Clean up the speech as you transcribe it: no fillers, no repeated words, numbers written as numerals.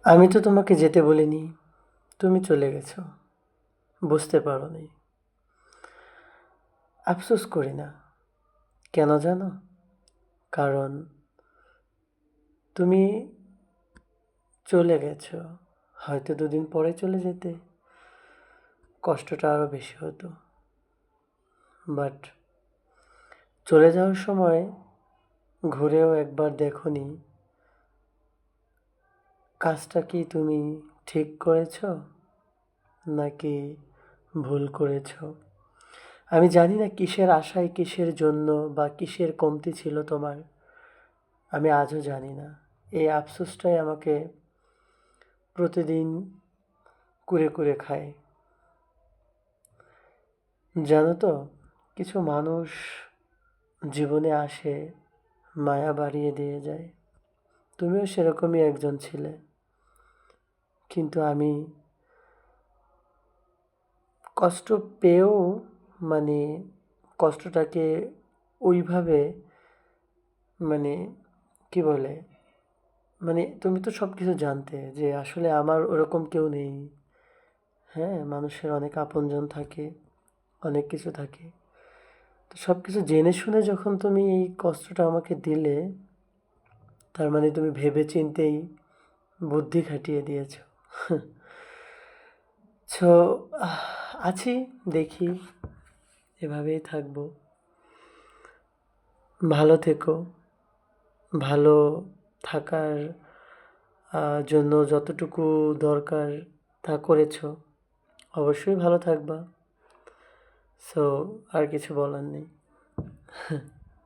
আমি তো তোমাকে যেতে বলিনি, তুমি চলে গেছো, বুঝতে পারোনি। আফসোস করি না, কেন জানো? কারণ তুমি চলে গেছো, হয়তো দুদিন পরে চলে যেতে কষ্টটা আরো বেশি হতো। বাট চলে যাওয়ার সময় ঘুরেও একবার দেখোনি কাজটা কি তুমি ঠিক করেছো নাকি ভুল করেছো। আমি জানি না কিসের আশায়, কিসের জন্য বা কিসের কমতি ছিল তোমার, আমি আজও জানি না। এই আফসোসটাই আমাকে প্রতিদিন কুরে কুরে খায়। জানো তো, কিছু মানুষ জীবনে আসে, মায়া বাড়িয়ে দিয়ে যায়। তুমিও সেরকমই একজন ছিলে, কিন্তু আমি কষ্ট পেয়েও, মানে কষ্টটাকে ওইভাবে, মানে কি বলে, মানে তুমি তো সব কিছু জানতে যে আসলে আমার ওরকম কেউ নেই। হ্যাঁ, মানুষের অনেক আপনজন থাকে, অনেক কিছু থাকে। তো সব কিছু জেনে শুনে যখন তুমি এই কষ্টটা আমাকে দিলে, তার মানে তুমি ভেবে চিন্তেই বুদ্ধি খাটিয়ে দিয়েছো। সো আছি, দেখি, এভাবেই থাকবো। ভালো থেকো। ভালো থাকার জন্য যতটুকু দরকার তা করেছো, অবশ্যই ভালো থাকবা। সো আর কিছু বলার নেই।